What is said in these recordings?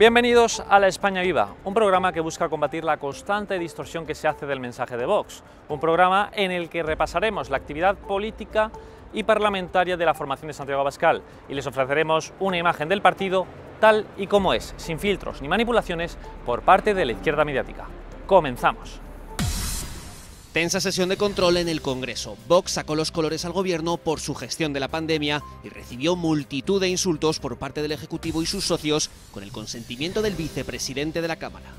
Bienvenidos a La España Viva, un programa que busca combatir la constante distorsión que se hace del mensaje de Vox, un programa en el que repasaremos la actividad política y parlamentaria de la formación de Santiago Abascal y les ofreceremos una imagen del partido tal y como es, sin filtros ni manipulaciones por parte de la izquierda mediática. Comenzamos. Tensa sesión de control en el Congreso. Vox sacó los colores al gobierno por su gestión de la pandemia y recibió multitud de insultos por parte del Ejecutivo y sus socios con el consentimiento del vicepresidente de la Cámara.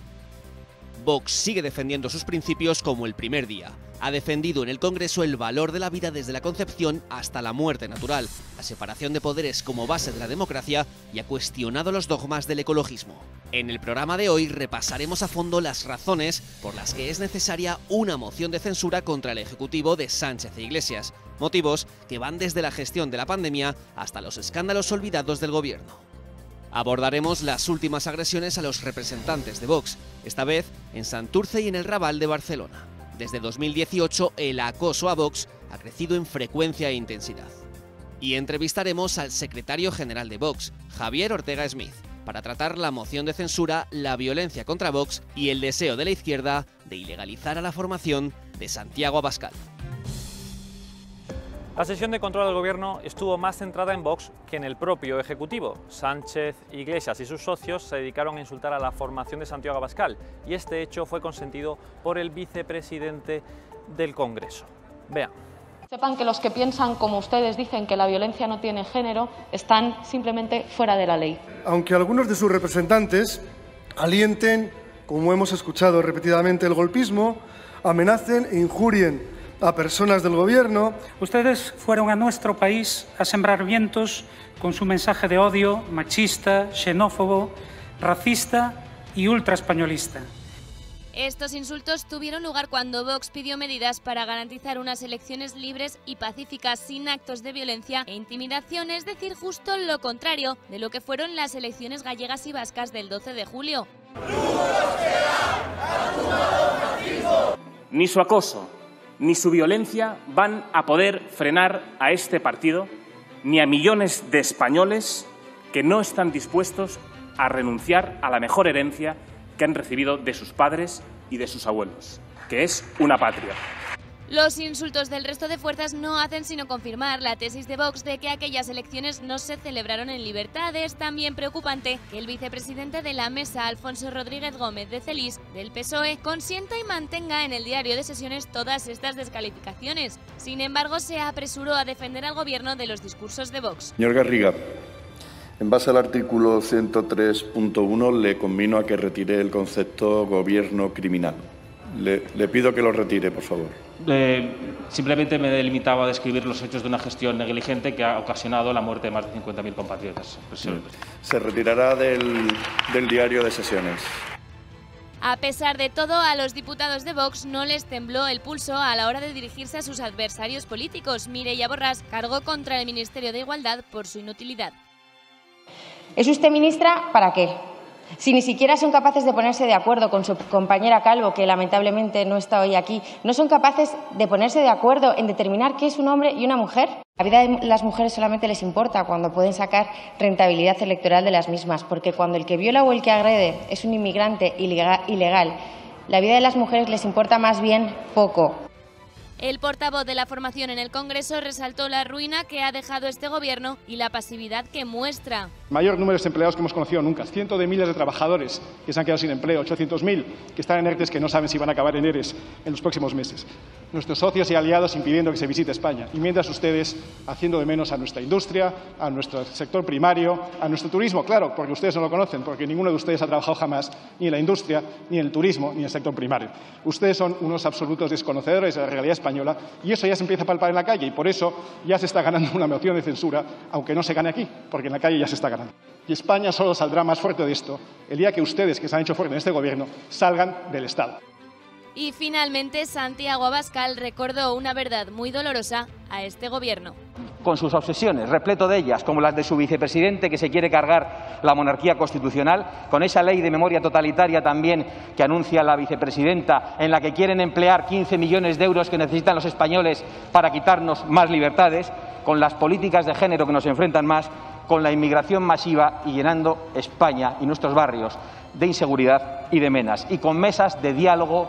Vox sigue defendiendo sus principios como el primer día. Ha defendido en el Congreso el valor de la vida desde la concepción hasta la muerte natural, la separación de poderes como base de la democracia y ha cuestionado los dogmas del ecologismo. En el programa de hoy repasaremos a fondo las razones por las que es necesaria una moción de censura contra el Ejecutivo de Sánchez e Iglesias, motivos que van desde la gestión de la pandemia hasta los escándalos olvidados del gobierno. Abordaremos las últimas agresiones a los representantes de Vox, esta vez en Santurce y en el Raval de Barcelona. Desde 2018 el acoso a Vox ha crecido en frecuencia e intensidad. Y entrevistaremos al secretario general de Vox, Javier Ortega Smith, para tratar la moción de censura, la violencia contra Vox y el deseo de la izquierda de ilegalizar a la formación de Santiago Abascal. La sesión de control del gobierno estuvo más centrada en Vox que en el propio Ejecutivo. Sánchez, Iglesias y sus socios se dedicaron a insultar a la formación de Santiago Abascal y este hecho fue consentido por el vicepresidente del Congreso. Vean. Sepan que los que piensan como ustedes dicen que la violencia no tiene género están simplemente fuera de la ley. Aunque algunos de sus representantes alienten, como hemos escuchado repetidamente, el golpismo, amenacen e injurien a personas del gobierno. Ustedes fueron a nuestro país a sembrar vientos con su mensaje de odio machista, xenófobo, racista y ultraespañolista. Estos insultos tuvieron lugar cuando Vox pidió medidas para garantizar unas elecciones libres y pacíficas sin actos de violencia e intimidación, es decir, justo lo contrario de lo que fueron las elecciones gallegas y vascas del 12 de julio. Ni su acoso ni su violencia van a poder frenar a este partido ni a millones de españoles que no están dispuestos a renunciar a la mejor herencia que han recibido de sus padres y de sus abuelos, que es una patria. Los insultos del resto de fuerzas no hacen sino confirmar la tesis de Vox de que aquellas elecciones no se celebraron en libertad. Es también preocupante que el vicepresidente de la mesa, Alfonso Rodríguez Gómez de Celís, del PSOE, consienta y mantenga en el diario de sesiones todas estas descalificaciones. Sin embargo, se apresuró a defender al gobierno de los discursos de Vox. Señor Garriga, en base al artículo 103.1 le conmino a que retire el concepto gobierno criminal. Le pido que lo retire, por favor. Simplemente me he limitado a describir los hechos de una gestión negligente que ha ocasionado la muerte de más de 50.000 compatriotas. Se retirará del diario de sesiones. A pesar de todo, a los diputados de Vox no les tembló el pulso a la hora de dirigirse a sus adversarios políticos. Mireia Borràs cargó contra el Ministerio de Igualdad por su inutilidad. ¿Es usted ministra para qué? Si ni siquiera son capaces de ponerse de acuerdo con su compañera Calvo, que lamentablemente no está hoy aquí, ¿no son capaces de ponerse de acuerdo en determinar qué es un hombre y una mujer? La vida de las mujeres solamente les importa cuando pueden sacar rentabilidad electoral de las mismas, porque cuando el que viola o el que agrede es un inmigrante ilegal, la vida de las mujeres les importa más bien poco. El portavoz de la formación en el Congreso resaltó la ruina que ha dejado este gobierno y la pasividad que muestra. Mayor número de desempleados que hemos conocido nunca, cientos de miles de trabajadores que se han quedado sin empleo, 800.000 que están en ERTES que no saben si van a acabar en ERES en los próximos meses. Nuestros socios y aliados impidiendo que se visite España y mientras ustedes haciendo de menos a nuestra industria, a nuestro sector primario, a nuestro turismo, claro, porque ustedes no lo conocen, porque ninguno de ustedes ha trabajado jamás ni en la industria, ni en el turismo, ni en el sector primario. Ustedes son unos absolutos desconocedores de la realidad española y eso ya se empieza a palpar en la calle y por eso ya se está ganando una moción de censura, aunque no se gane aquí, porque en la calle ya se está ganando. Y España solo saldrá más fuerte de esto el día que ustedes, que se han hecho fuerte en este gobierno, salgan del Estado. Y finalmente Santiago Abascal recordó una verdad muy dolorosa a este gobierno. Con sus obsesiones, repleto de ellas, como las de su vicepresidente que se quiere cargar la monarquía constitucional, con esa ley de memoria totalitaria también que anuncia la vicepresidenta, en la que quieren emplear 15 millones de euros que necesitan los españoles para quitarnos más libertades, con las políticas de género que nos enfrentan más, con la inmigración masiva y llenando España y nuestros barrios de inseguridad y de menas, y con mesas de diálogo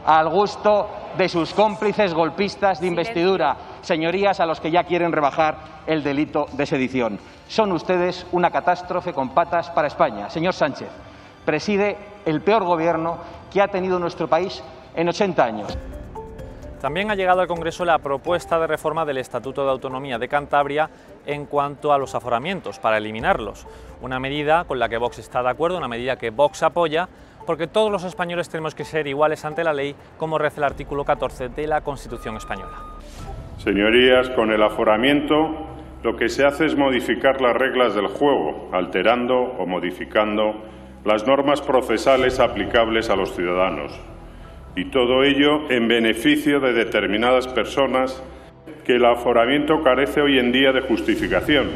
al gusto de sus cómplices golpistas de investidura, señorías a los que ya quieren rebajar el delito de sedición. Son ustedes una catástrofe con patas para España. Señor Sánchez, preside el peor gobierno que ha tenido nuestro país en 80 años. También ha llegado al Congreso la propuesta de reforma del Estatuto de Autonomía de Cantabria en cuanto a los aforamientos, para eliminarlos. Una medida con la que Vox está de acuerdo, una medida que Vox apoya, porque todos los españoles tenemos que ser iguales ante la ley, como reza el artículo 14 de la Constitución española. Señorías, con el aforamiento lo que se hace es modificar las reglas del juego, alterando o modificando las normas procesales aplicables a los ciudadanos. Y todo ello en beneficio de determinadas personas, que el aforamiento carece hoy en día de justificación,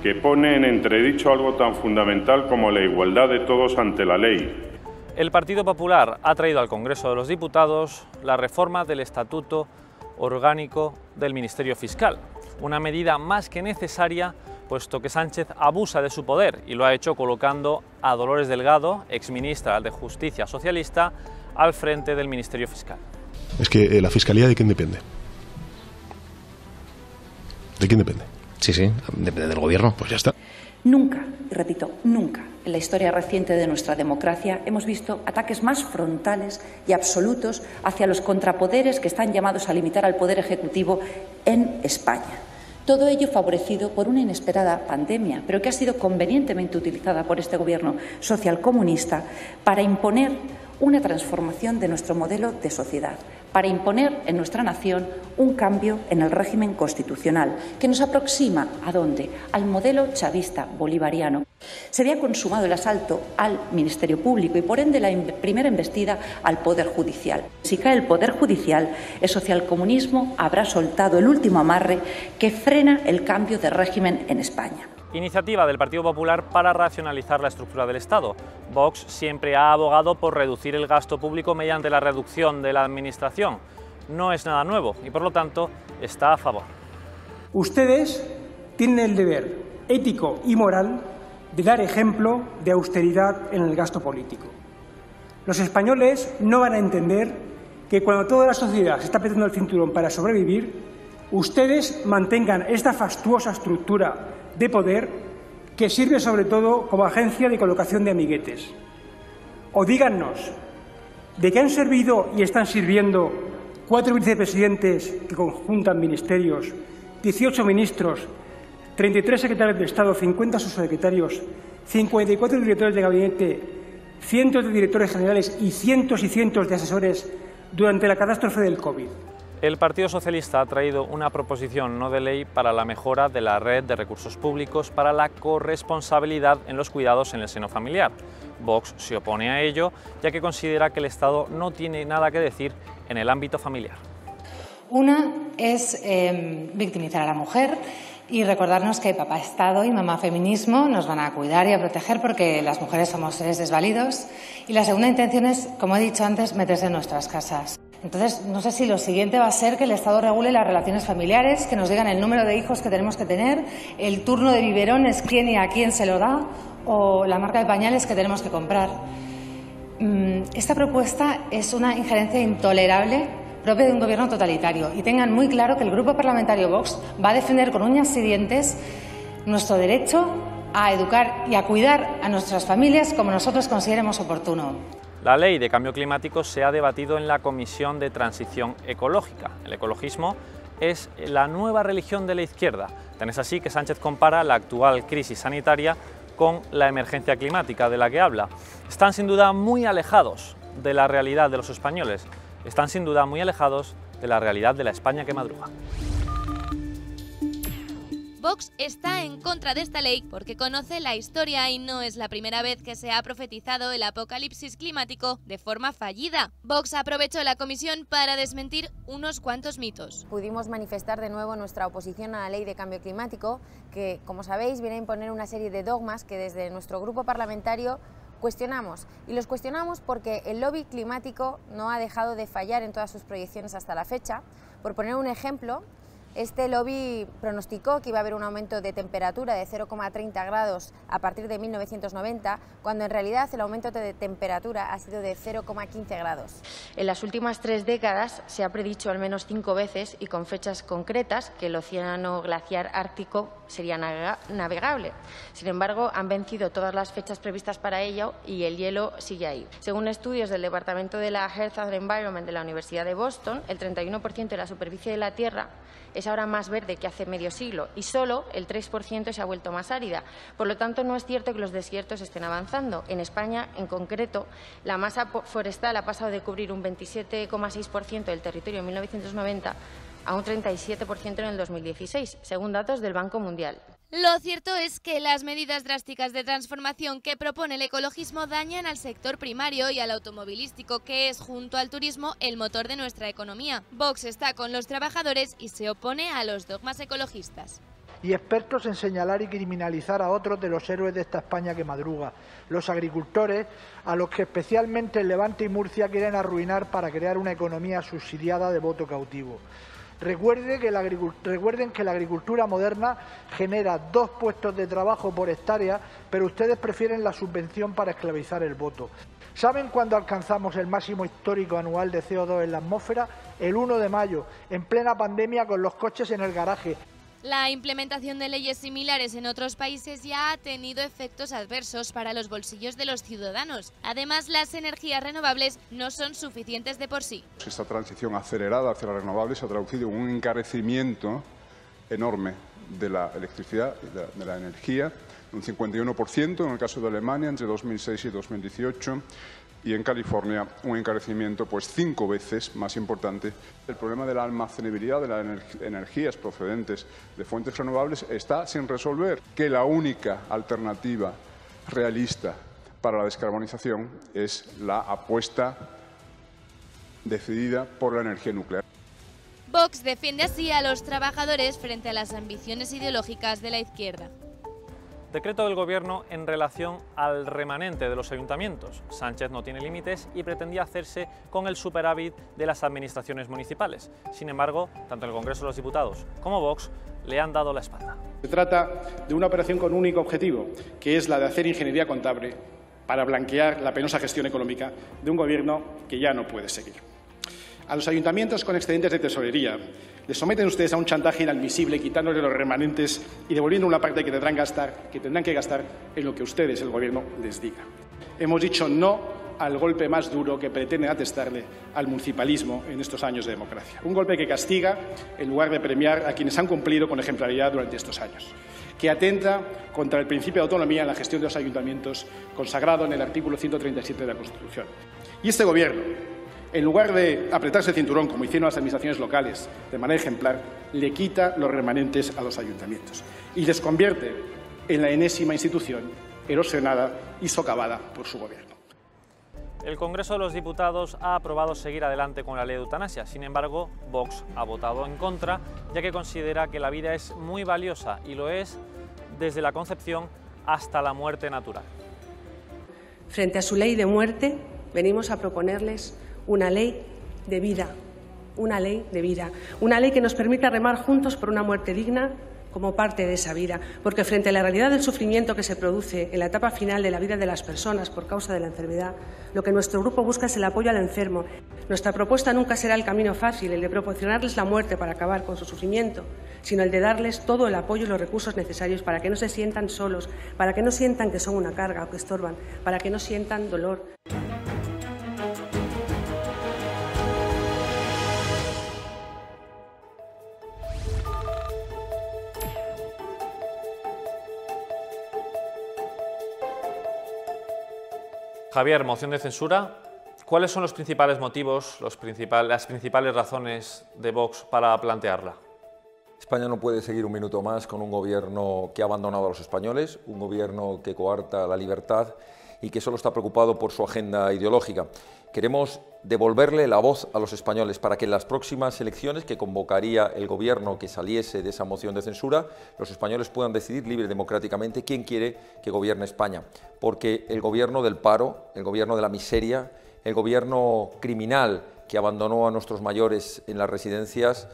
que pone en entredicho algo tan fundamental como la igualdad de todos ante la ley. El Partido Popular ha traído al Congreso de los Diputados la reforma del Estatuto Orgánico del Ministerio Fiscal, una medida más que necesaria, puesto que Sánchez abusa de su poder y lo ha hecho colocando a Dolores Delgado, exministra de Justicia socialista, al frente del Ministerio Fiscal. Es que la Fiscalía, ¿de quién depende? ¿De quién depende? Sí, depende del Gobierno. Pues ya está. Nunca, y repito, nunca en la historia reciente de nuestra democracia hemos visto ataques más frontales y absolutos hacia los contrapoderes que están llamados a limitar al Poder Ejecutivo en España. Todo ello favorecido por una inesperada pandemia, pero que ha sido convenientemente utilizada por este Gobierno socialcomunista para imponer una transformación de nuestro modelo de sociedad, para imponer en nuestra nación un cambio en el régimen constitucional que nos aproxima ¿a dónde? Al modelo chavista bolivariano. Se había consumado el asalto al Ministerio Público y, por ende, la primera embestida al Poder Judicial. Si cae el Poder Judicial, el socialcomunismo habrá soltado el último amarre que frena el cambio de régimen en España. Iniciativa del Partido Popular para racionalizar la estructura del Estado. Vox siempre ha abogado por reducir el gasto público mediante la reducción de la administración. No es nada nuevo y, por lo tanto, está a favor. Ustedes tienen el deber ético y moral de dar ejemplo de austeridad en el gasto político. Los españoles no van a entender que cuando toda la sociedad se está apretando el cinturón para sobrevivir, ustedes mantengan esta fastuosa estructura de poder que sirve sobre todo como agencia de colocación de amiguetes. O díganos, ¿de qué han servido y están sirviendo 4 vicepresidentes que conjuntan ministerios, 18 ministros, 33 secretarios de Estado, 50 subsecretarios, 54 directores de gabinete, cientos de directores generales y cientos de asesores durante la catástrofe del COVID? El Partido Socialista ha traído una proposición no de ley para la mejora de la red de recursos públicos para la corresponsabilidad en los cuidados en el seno familiar. Vox se opone a ello, ya que considera que el Estado no tiene nada que decir en el ámbito familiar. Una es victimizar a la mujer y recordarnos que papá Estado y mamá feminismo nos van a cuidar y a proteger porque las mujeres somos seres desvalidos. Y la segunda intención es, como he dicho antes, meterse en nuestras casas. Entonces, no sé si lo siguiente va a ser que el Estado regule las relaciones familiares, que nos digan el número de hijos que tenemos que tener, el turno de biberones, quién y a quién se lo da, o la marca de pañales que tenemos que comprar. Esta propuesta es una injerencia intolerable propia de un gobierno totalitario. Y tengan muy claro que el Grupo Parlamentario Vox va a defender con uñas y dientes nuestro derecho a educar y a cuidar a nuestras familias como nosotros consideremos oportuno. La ley de cambio climático se ha debatido en la Comisión de Transición Ecológica. El ecologismo es la nueva religión de la izquierda. Tan es así que Sánchez compara la actual crisis sanitaria con la emergencia climática de la que habla. Están sin duda muy alejados de la realidad de los españoles. Están sin duda muy alejados de la realidad de la España que madruga. Vox está en contra de esta ley porque conoce la historia y no es la primera vez que se ha profetizado el apocalipsis climático de forma fallida. Vox aprovechó la comisión para desmentir unos cuantos mitos. Pudimos manifestar de nuevo nuestra oposición a la ley de cambio climático, que, como sabéis, viene a imponer una serie de dogmas que desde nuestro grupo parlamentario cuestionamos. Y los cuestionamos porque el lobby climático no ha dejado de fallar en todas sus proyecciones hasta la fecha. Por poner un ejemplo, Este lobby pronosticó que iba a haber un aumento de temperatura de 0,30 grados a partir de 1990, cuando en realidad el aumento de temperatura ha sido de 0,15 grados. En las últimas 3 décadas se ha predicho al menos 5 veces y con fechas concretas que el océano glaciar ártico sería navegable. Sin embargo, han vencido todas las fechas previstas para ello y el hielo sigue ahí. Según estudios del Departamento de la Health and Environment de la Universidad de Boston, el 31% de la superficie de la Tierra es ahora más verde que hace medio siglo y solo el 3% se ha vuelto más árida. Por lo tanto, no es cierto que los desiertos estén avanzando. En España, en concreto, la masa forestal ha pasado de cubrir un 27,6% del territorio en 1990 a un 37% en el 2016, según datos del Banco Mundial. Lo cierto es que las medidas drásticas de transformación que propone el ecologismo dañan al sector primario y al automovilístico, que es, junto al turismo, el motor de nuestra economía. Vox está con los trabajadores y se opone a los dogmas ecologistas. Y expertos en señalar y criminalizar a otros de los héroes de esta España que madruga, los agricultores, a los que especialmente el Levante y Murcia quieren arruinar para crear una economía subsidiada de voto cautivo. Recuerden que la agricultura moderna genera 2 puestos de trabajo por hectárea, pero ustedes prefieren la subvención para esclavizar el voto. ¿Saben cuándo alcanzamos el máximo histórico anual de CO2 en la atmósfera? El 1 de mayo, en plena pandemia, con los coches en el garaje. La implementación de leyes similares en otros países ya ha tenido efectos adversos para los bolsillos de los ciudadanos. Además, las energías renovables no son suficientes de por sí. Esta transición acelerada hacia las renovables se ha traducido en un encarecimiento enorme de la electricidad, de la energía, un 51% en el caso de Alemania entre 2006 y 2018. Y en California un encarecimiento 5 veces más importante. El problema de la almacenabilidad de las energías procedentes de fuentes renovables está sin resolver, que la única alternativa realista para la descarbonización es la apuesta decidida por la energía nuclear. Vox defiende así a los trabajadores frente a las ambiciones ideológicas de la izquierda. Decreto del Gobierno en relación al remanente de los ayuntamientos. Sánchez no tiene límites y pretendía hacerse con el superávit de las administraciones municipales. Sin embargo, tanto el Congreso de los Diputados como Vox le han dado la espalda. Se trata de una operación con un único objetivo, que es la de hacer ingeniería contable para blanquear la penosa gestión económica de un Gobierno que ya no puede seguir. A los ayuntamientos con excedentes de tesorería les someten ustedes a un chantaje inadmisible, quitándole los remanentes y devolviendo una parte que tendrán que gastar en lo que ustedes, el Gobierno, les diga. Hemos dicho no al golpe más duro que pretenden atestarle al municipalismo en estos años de democracia. Un golpe que castiga en lugar de premiar a quienes han cumplido con ejemplaridad durante estos años, que atenta contra el principio de autonomía en la gestión de los ayuntamientos consagrado en el artículo 137 de la Constitución. Y este Gobierno, en lugar de apretarse el cinturón, como hicieron las administraciones locales de manera ejemplar, le quita los remanentes a los ayuntamientos y les convierte en la enésima institución erosionada y socavada por su Gobierno. El Congreso de los Diputados ha aprobado seguir adelante con la ley de eutanasia. Sin embargo, Vox ha votado en contra, ya que considera que la vida es muy valiosa y lo es desde la concepción hasta la muerte natural. Frente a su ley de muerte, venimos a proponerles una ley de vida, una ley que nos permita remar juntos por una muerte digna como parte de esa vida, porque frente a la realidad del sufrimiento que se produce en la etapa final de la vida de las personas por causa de la enfermedad, lo que nuestro grupo busca es el apoyo al enfermo. Nuestra propuesta nunca será el camino fácil, el de proporcionarles la muerte para acabar con su sufrimiento, sino el de darles todo el apoyo y los recursos necesarios para que no se sientan solos, para que no sientan que son una carga o que estorban, para que no sientan dolor. Javier, moción de censura. ¿Cuáles son los principales motivos, las principales razones de Vox para plantearla? España no puede seguir un minuto más con un gobierno que ha abandonado a los españoles, un gobierno que coarta la libertad y que solo está preocupado por su agenda ideológica. Queremos devolverle la voz a los españoles para que en las próximas elecciones que convocaría el gobierno que saliese de esa moción de censura, los españoles puedan decidir libre y democráticamente quién quiere que gobierne España. Porque el gobierno del paro, el gobierno de la miseria, el gobierno criminal que abandonó a nuestros mayores en las residencias,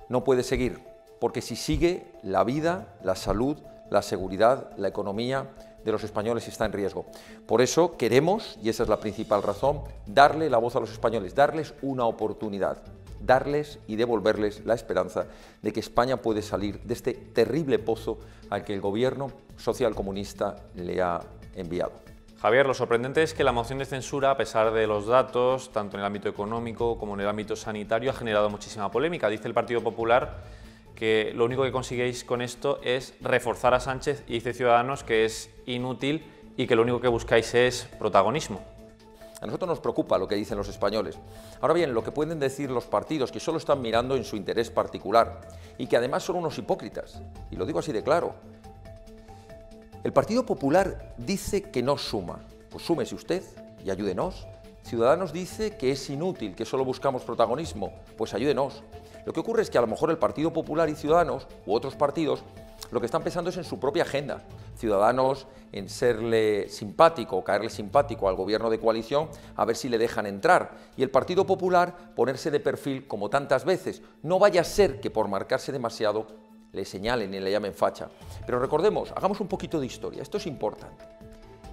no puede seguir. porque si sigue, la vida, la salud, la seguridad, la economía de los españoles está en riesgo. Por eso queremos, y esa es la principal razón, darle la voz a los españoles, darles una oportunidad, darles y devolverles la esperanza de que España puede salir de este terrible pozo al que el gobierno socialcomunista le ha enviado. Javier, lo sorprendente es que la moción de censura, a pesar de los datos, tanto en el ámbito económico como en el ámbito sanitario, ha generado muchísima polémica. Dice el Partido Popular que lo único que conseguís con esto es reforzar a Sánchez, y dice Ciudadanos que es inútil y que lo único que buscáis es protagonismo. A nosotros nos preocupa lo que dicen los españoles. Ahora bien, lo que pueden decir los partidos, que solo están mirando en su interés particular y que además son unos hipócritas, y lo digo así de claro. El Partido Popular dice que no suma, pues súmese usted y ayúdenos. Ciudadanos dice que es inútil, que solo buscamos protagonismo, pues ayúdenos. Lo que ocurre es que a lo mejor el Partido Popular y Ciudadanos, u otros partidos, lo que están pensando es en su propia agenda. Ciudadanos en serle simpático o caerle simpático al gobierno de coalición, a ver si le dejan entrar. Y el Partido Popular ponerse de perfil como tantas veces. No vaya a ser que por marcarse demasiado le señalen y le llamen facha. Pero recordemos, hagamos un poquito de historia, esto es importante.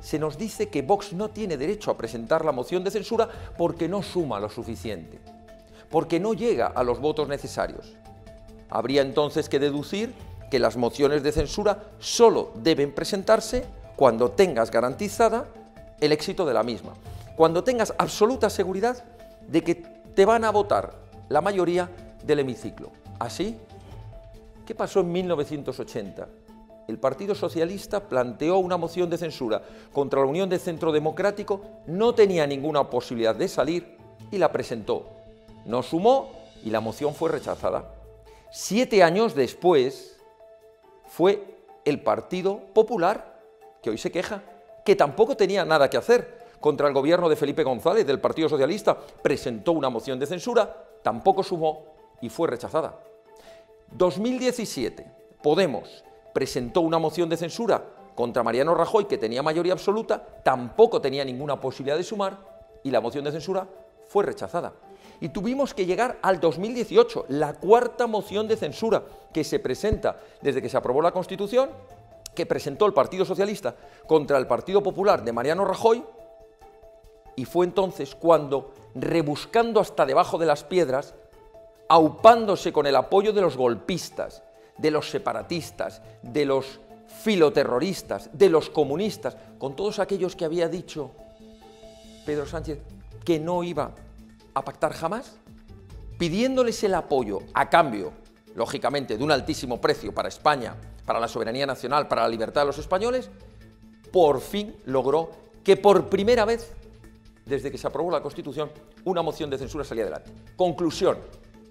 Se nos dice que Vox no tiene derecho a presentar la moción de censura porque no suma lo suficiente, porque no llega a los votos necesarios. Habría entonces que deducir que las mociones de censura solo deben presentarse cuando tengas garantizada el éxito de la misma, cuando tengas absoluta seguridad de que te van a votar la mayoría del hemiciclo. ¿Así? ¿Qué pasó en 1980? El Partido Socialista planteó una moción de censura contra la Unión de Centro Democrático, no tenía ninguna posibilidad de salir y la presentó. No sumó y la moción fue rechazada. 7 años después fue el Partido Popular, que hoy se queja, que tampoco tenía nada que hacer contra el gobierno de Felipe González del Partido Socialista, presentó una moción de censura, tampoco sumó y fue rechazada. 2017, Podemos presentó una moción de censura contra Mariano Rajoy, que tenía mayoría absoluta, tampoco tenía ninguna posibilidad de sumar y la moción de censura fue rechazada. Y tuvimos que llegar al 2018, la cuarta moción de censura que se presenta desde que se aprobó la Constitución, que presentó el Partido Socialista contra el Partido Popular de Mariano Rajoy, y fue entonces cuando, rebuscando hasta debajo de las piedras, aupándose con el apoyo de los golpistas, de los separatistas, de los filoterroristas, de los comunistas, con todos aquellos que había dicho Pedro Sánchez que no iba a pactar jamás, pidiéndoles el apoyo a cambio, lógicamente, de un altísimo precio para España, para la soberanía nacional, para la libertad de los españoles, por fin logró que por primera vez, desde que se aprobó la Constitución, una moción de censura salía adelante. Conclusión: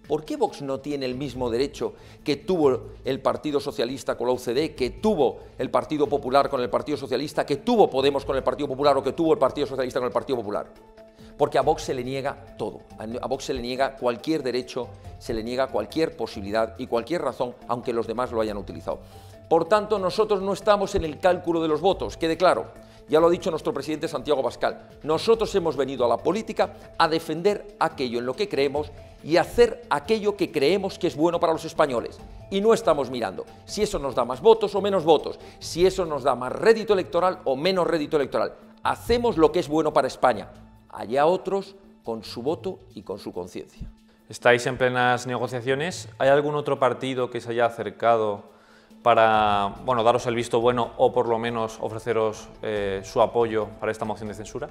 ¿por qué Vox no tiene el mismo derecho que tuvo el Partido Socialista con la UCD, que tuvo el Partido Popular con el Partido Socialista, que tuvo Podemos con el Partido Popular o que tuvo el Partido Socialista con el Partido Popular? Porque a Vox se le niega todo, a Vox se le niega cualquier derecho, se le niega cualquier posibilidad y cualquier razón, aunque los demás lo hayan utilizado. Por tanto, nosotros no estamos en el cálculo de los votos, quede claro. Ya lo ha dicho nuestro presidente Santiago Abascal. Nosotros hemos venido a la política a defender aquello en lo que creemos y hacer aquello que creemos que es bueno para los españoles. Y no estamos mirando si eso nos da más votos o menos votos, si eso nos da más rédito electoral o menos rédito electoral. Hacemos lo que es bueno para España. Allá otros con su voto y con su conciencia. Estáis en plenas negociaciones. ¿Hay algún otro partido que se haya acercado para, bueno, daros el visto bueno o por lo menos ofreceros su apoyo para esta moción de censura?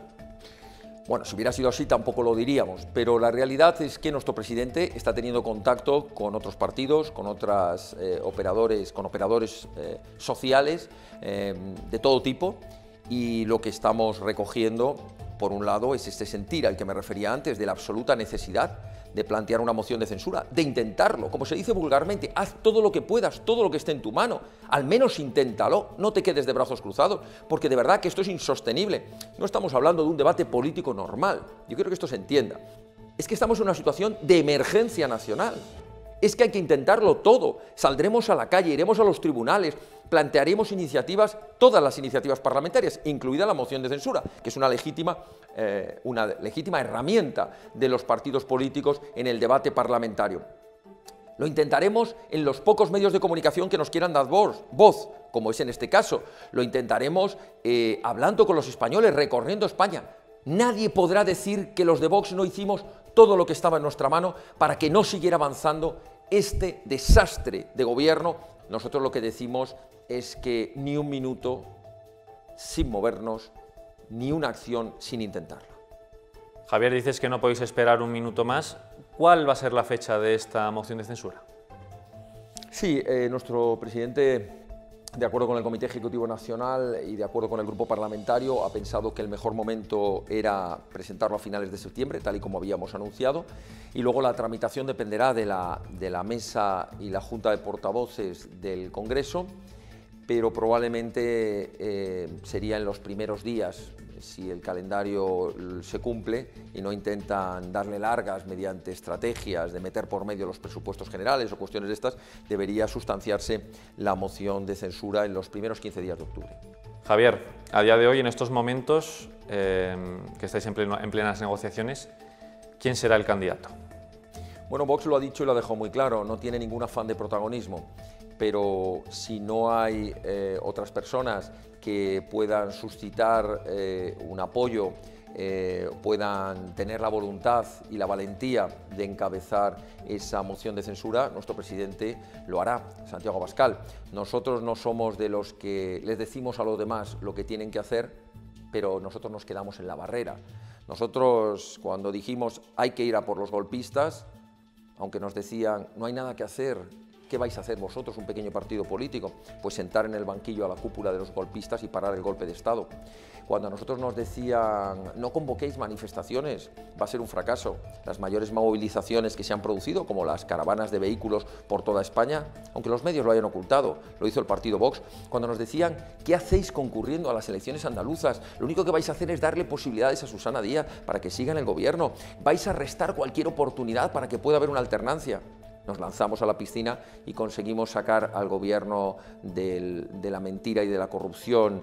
Bueno, si hubiera sido así tampoco lo diríamos, pero la realidad es que nuestro presidente está teniendo contacto con otros partidos, con otros operadores sociales de todo tipo, y lo que estamos recogiendo, por un lado, es este sentir al que me refería antes, de la absoluta necesidad de plantear una moción de censura, de intentarlo, como se dice vulgarmente, haz todo lo que puedas, todo lo que esté en tu mano, al menos inténtalo, no te quedes de brazos cruzados, porque de verdad que esto es insostenible. No estamos hablando de un debate político normal, yo quiero que esto se entienda. Es que estamos en una situación de emergencia nacional, es que hay que intentarlo todo, saldremos a la calle, iremos a los tribunales, plantearemos iniciativas, todas las iniciativas parlamentarias, incluida la moción de censura, que es una legítima herramienta de los partidos políticos en el debate parlamentario. Lo intentaremos en los pocos medios de comunicación que nos quieran dar voz, como es en este caso. Lo intentaremos hablando con los españoles, recorriendo España. Nadie podrá decir que los de Vox no hicimos todo lo que estaba en nuestra mano para que no siguiera avanzando este desastre de gobierno. Nosotros lo que decimos es que ni un minuto sin movernos, ni una acción sin intentarla. Javier, dices que no podéis esperar un minuto más. ¿Cuál va a ser la fecha de esta moción de censura? Sí, nuestro presidente, de acuerdo con el Comité Ejecutivo Nacional y de acuerdo con el grupo parlamentario, ha pensado que el mejor momento era presentarlo a finales de septiembre, tal y como habíamos anunciado, y luego la tramitación dependerá de la mesa y la Junta de Portavoces del Congreso, pero probablemente sería en los primeros días, si el calendario se cumple y no intentan darle largas mediante estrategias de meter por medio los presupuestos generales o cuestiones de estas, debería sustanciarse la moción de censura en los primeros 15 días de octubre. Javier, a día de hoy, en estos momentos que estáis en plenas negociaciones, ¿quién será el candidato? Bueno, Vox lo ha dicho y lo ha dejado muy claro, no tiene ningún afán de protagonismo, pero si no hay otras personas que puedan suscitar un apoyo, puedan tener la voluntad y la valentía de encabezar esa moción de censura, nuestro presidente lo hará, Santiago Abascal. Nosotros no somos de los que les decimos a los demás lo que tienen que hacer, pero nosotros nos quedamos en la barrera. Nosotros, cuando dijimos hay que ir a por los golpistas, aunque nos decían no hay nada que hacer, ¿qué vais a hacer vosotros, un pequeño partido político? Pues sentar en el banquillo a la cúpula de los golpistas y parar el golpe de Estado. Cuando a nosotros nos decían no convoquéis manifestaciones, va a ser un fracaso. Las mayores movilizaciones que se han producido, como las caravanas de vehículos por toda España, aunque los medios lo hayan ocultado, lo hizo el partido Vox. Cuando nos decían ¿qué hacéis concurriendo a las elecciones andaluzas? Lo único que vais a hacer es darle posibilidades a Susana Díaz para que siga en el gobierno. Vais a restar cualquier oportunidad para que pueda haber una alternancia. Nos lanzamos a la piscina y conseguimos sacar al gobierno de la mentira y de la corrupción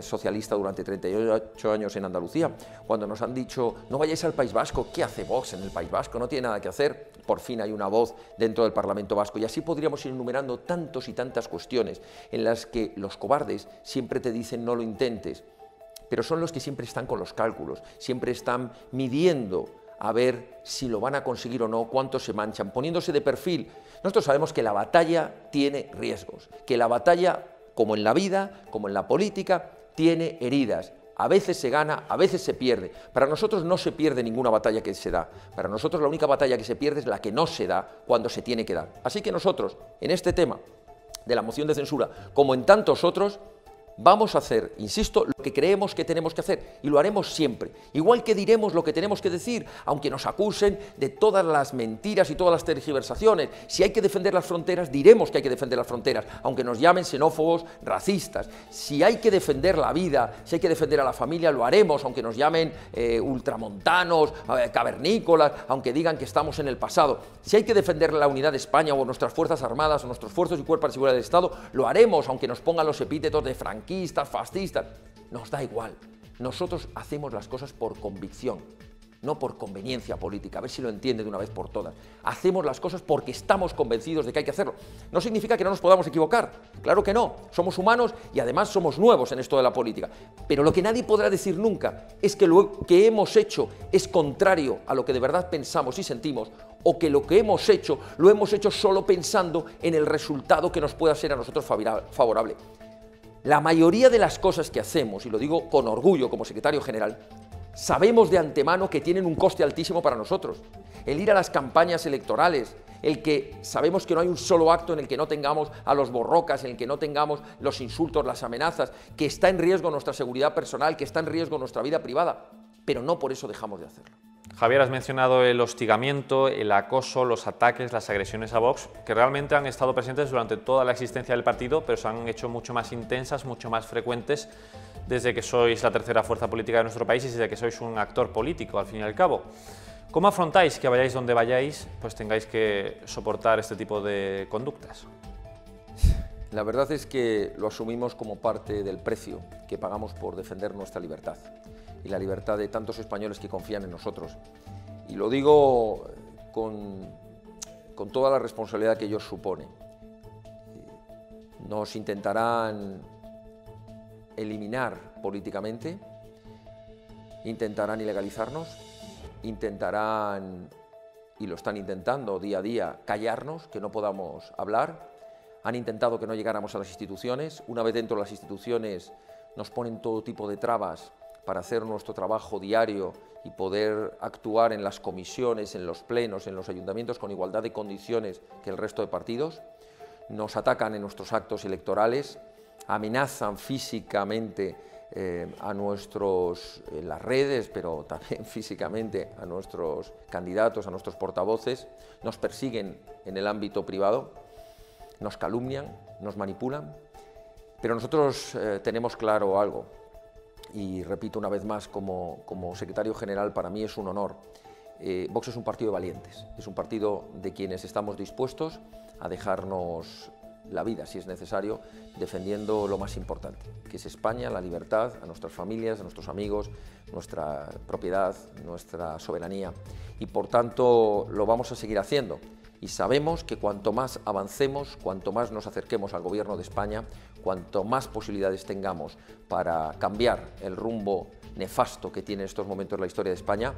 socialista durante 38 años en Andalucía. Cuando nos han dicho no vayáis al País Vasco, ¿qué hace Vox en el País Vasco? No tiene nada que hacer. Por fin hay una voz dentro del Parlamento Vasco y así podríamos ir enumerando tantos y tantas cuestiones en las que los cobardes siempre te dicen no lo intentes, pero son los que siempre están con los cálculos, siempre están midiendo a ver si lo van a conseguir o no, cuántos se manchan, poniéndose de perfil. Nosotros sabemos que la batalla tiene riesgos, que la batalla, como en la vida, como en la política, tiene heridas. A veces se gana, a veces se pierde. Para nosotros no se pierde ninguna batalla que se da. Para nosotros la única batalla que se pierde es la que no se da cuando se tiene que dar. Así que nosotros, en este tema de la moción de censura, como en tantos otros, vamos a hacer, insisto, lo que creemos que tenemos que hacer y lo haremos siempre. Igual que diremos lo que tenemos que decir, aunque nos acusen de todas las mentiras y todas las tergiversaciones. Si hay que defender las fronteras, diremos que hay que defender las fronteras, aunque nos llamen xenófobos, racistas. Si hay que defender la vida, si hay que defender a la familia, lo haremos, aunque nos llamen ultramontanos, cavernícolas, aunque digan que estamos en el pasado. Si hay que defender la unidad de España o nuestras Fuerzas Armadas o nuestros fuerzas y cuerpos de seguridad del Estado, lo haremos, aunque nos pongan los epítetos de franquistas, fascistas, nos da igual. Nosotros hacemos las cosas por convicción, no por conveniencia política, a ver si lo entiende de una vez por todas. Hacemos las cosas porque estamos convencidos de que hay que hacerlo. No significa que no nos podamos equivocar, claro que no, somos humanos y además somos nuevos en esto de la política. Pero lo que nadie podrá decir nunca es que lo que hemos hecho es contrario a lo que de verdad pensamos y sentimos, o que lo que hemos hecho lo hemos hecho solo pensando en el resultado que nos pueda ser a nosotros favorable. La mayoría de las cosas que hacemos, y lo digo con orgullo como secretario general, sabemos de antemano que tienen un coste altísimo para nosotros. El ir a las campañas electorales, el que sabemos que no hay un solo acto en el que no tengamos a los borrocas, en el que no tengamos los insultos, las amenazas, que está en riesgo nuestra seguridad personal, que está en riesgo nuestra vida privada, pero no por eso dejamos de hacerlo. Javier, has mencionado el hostigamiento, el acoso, los ataques, las agresiones a Vox, que realmente han estado presentes durante toda la existencia del partido, pero se han hecho mucho más intensas, mucho más frecuentes desde que sois la tercera fuerza política de nuestro país y desde que sois un actor político, al fin y al cabo. ¿Cómo afrontáis que vayáis donde vayáis, pues tengáis que soportar este tipo de conductas? La verdad es que lo asumimos como parte del precio que pagamos por defender nuestra libertad y la libertad de tantos españoles que confían en nosotros. Y lo digo con con toda la responsabilidad que ello supone. Nos intentarán eliminar políticamente, intentarán ilegalizarnos, intentarán, y lo están intentando día a día, callarnos, que no podamos hablar. Han intentado que no llegáramos a las instituciones. Una vez dentro de las instituciones nos ponen todo tipo de trabas para hacer nuestro trabajo diario y poder actuar en las comisiones, en los plenos, en los ayuntamientos con igualdad de condiciones que el resto de partidos. Nos atacan en nuestros actos electorales, amenazan físicamente a nuestros, en las redes, pero también físicamente a nuestros candidatos, a nuestros portavoces, nos persiguen en el ámbito privado, nos calumnian, nos manipulan, pero nosotros tenemos claro algo, y repito una vez más, como secretario general, para mí es un honor. Vox es un partido de valientes, es un partido de quienes estamos dispuestos a dejarnos la vida, si es necesario, defendiendo lo más importante, que es España, la libertad, a nuestras familias, a nuestros amigos, nuestra propiedad, nuestra soberanía. Y por tanto lo vamos a seguir haciendo. Y sabemos que cuanto más avancemos, cuanto más nos acerquemos al Gobierno de España, cuanto más posibilidades tengamos para cambiar el rumbo nefasto que tiene en estos momentos la historia de España,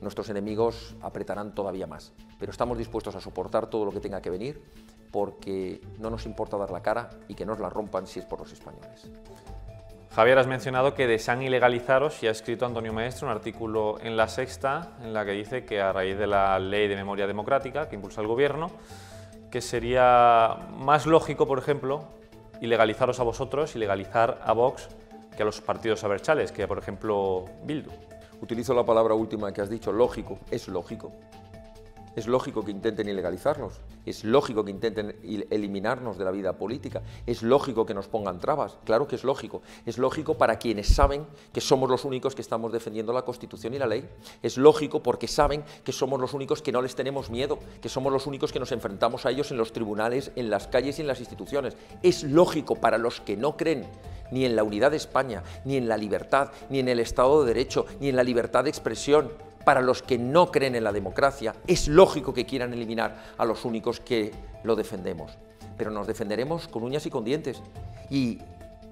nuestros enemigos apretarán todavía más. Pero estamos dispuestos a soportar todo lo que tenga que venir, porque no nos importa dar la cara y que nos la rompan si es por los españoles. Javier, has mencionado que desean ilegalizaros y ha escrito Antonio Maestre un artículo en La Sexta en la que dice que a raíz de la Ley de Memoria Democrática que impulsa el Gobierno, que sería más lógico, por ejemplo, ilegalizaros a vosotros, ilegalizar a Vox, que a los partidos abertzales, que por ejemplo Bildu. Utilizo la palabra última que has dicho, lógico, es lógico. Es lógico que intenten ilegalizarnos, es lógico que intenten eliminarnos de la vida política, es lógico que nos pongan trabas, claro que es lógico para quienes saben que somos los únicos que estamos defendiendo la Constitución y la ley, es lógico porque saben que somos los únicos que no les tenemos miedo, que somos los únicos que nos enfrentamos a ellos en los tribunales, en las calles y en las instituciones, es lógico para los que no creen ni en la unidad de España, ni en la libertad, ni en el Estado de Derecho, ni en la libertad de expresión. Para los que no creen en la democracia, es lógico que quieran eliminar a los únicos que lo defendemos. Pero nos defenderemos con uñas y con dientes y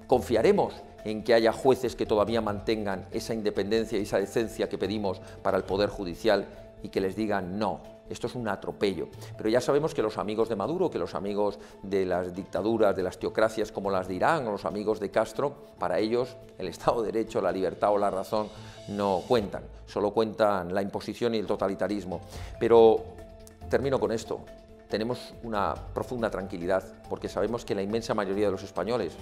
confiaremos en que haya jueces que todavía mantengan esa independencia y esa decencia que pedimos para el Poder Judicial y que les digan no, esto es un atropello. Pero ya sabemos que los amigos de Maduro, que los amigos de las dictaduras, de las teocracias como las de Irán o los amigos de Castro, para ellos el Estado de Derecho, la libertad o la razón no cuentan, solo cuentan la imposición y el totalitarismo. Pero termino con esto, tenemos una profunda tranquilidad porque sabemos que la inmensa mayoría de los españoles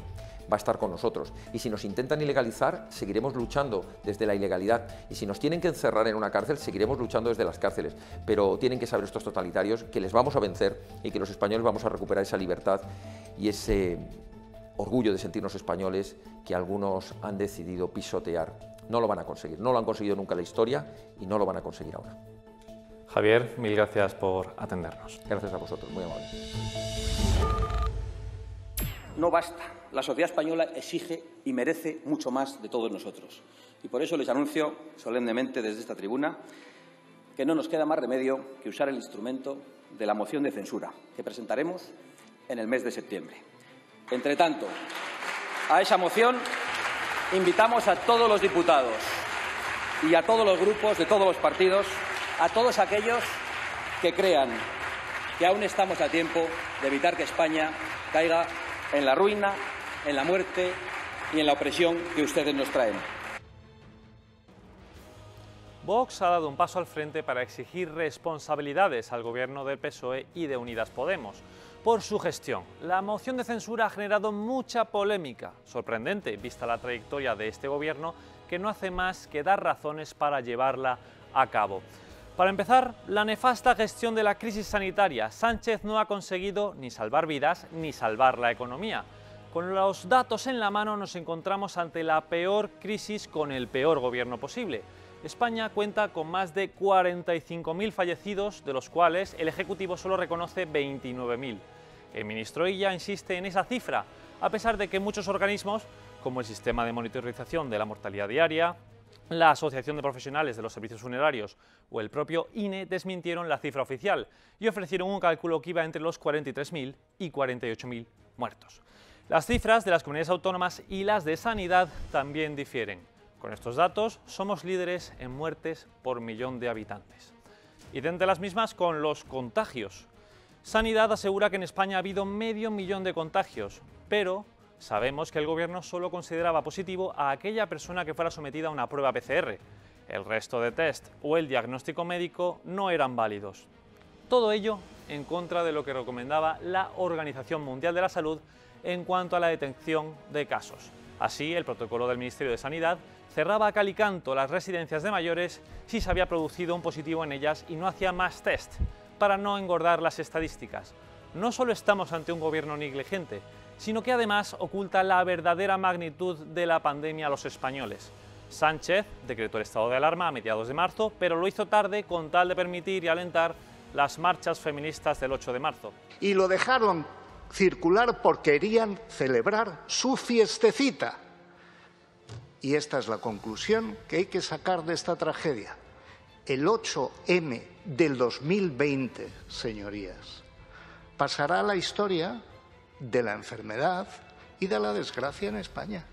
va a estar con nosotros y si nos intentan ilegalizar seguiremos luchando desde la ilegalidad y si nos tienen que encerrar en una cárcel seguiremos luchando desde las cárceles, pero tienen que saber estos totalitarios que les vamos a vencer y que los españoles vamos a recuperar esa libertad y ese orgullo de sentirnos españoles que algunos han decidido pisotear. No lo van a conseguir, no lo han conseguido nunca en la historia y no lo van a conseguir ahora. Javier, mil gracias por atendernos. Gracias a vosotros, muy amable. No basta. La sociedad española exige y merece mucho más de todos nosotros. Y por eso les anuncio solemnemente desde esta tribuna que no nos queda más remedio que usar el instrumento de la moción de censura que presentaremos en el mes de septiembre. Entre tanto, a esa moción invitamos a todos los diputados y a todos los grupos de todos los partidos, a todos aquellos que crean que aún estamos a tiempo de evitar que España caiga en la ruina, en la muerte y en la opresión que ustedes nos traen. Vox ha dado un paso al frente para exigir responsabilidades al gobierno del PSOE y de Unidas Podemos por su gestión. La moción de censura ha generado mucha polémica, sorprendente vista la trayectoria de este gobierno que no hace más que dar razones para llevarla a cabo. Para empezar, la nefasta gestión de la crisis sanitaria. Sánchez no ha conseguido ni salvar vidas ni salvar la economía. Con los datos en la mano nos encontramos ante la peor crisis con el peor gobierno posible. España cuenta con más de 45.000 fallecidos, de los cuales el Ejecutivo solo reconoce 29.000. El ministro Illa insiste en esa cifra, a pesar de que muchos organismos, como el Sistema de Monitorización de la Mortalidad Diaria La Asociación de Profesionales de los Servicios Funerarios o el propio INE desmintieron la cifra oficial y ofrecieron un cálculo que iba entre los 43.000 y 48.000 muertos. Las cifras de las comunidades autónomas y las de Sanidad también difieren. Con estos datos somos líderes en muertes por millón de habitantes. Y de entre las mismas con los contagios. Sanidad asegura que en España ha habido medio millón de contagios, pero sabemos que el Gobierno solo consideraba positivo a aquella persona que fuera sometida a una prueba PCR. El resto de test o el diagnóstico médico no eran válidos. Todo ello en contra de lo que recomendaba la Organización Mundial de la Salud en cuanto a la detección de casos. Así, el protocolo del Ministerio de Sanidad cerraba a cal y canto las residencias de mayores si se había producido un positivo en ellas y no hacía más test, para no engordar las estadísticas. No solo estamos ante un gobierno negligente, sino que además oculta la verdadera magnitud de la pandemia a los españoles. Sánchez decretó el estado de alarma a mediados de marzo, pero lo hizo tarde con tal de permitir y alentar las marchas feministas del 8 de marzo. Y lo dejaron circular porque querían celebrar su fiestecita. Y esta es la conclusión que hay que sacar de esta tragedia. El 8M del 2020, señorías, pasará a la historia de la enfermedad y de la desgracia en España.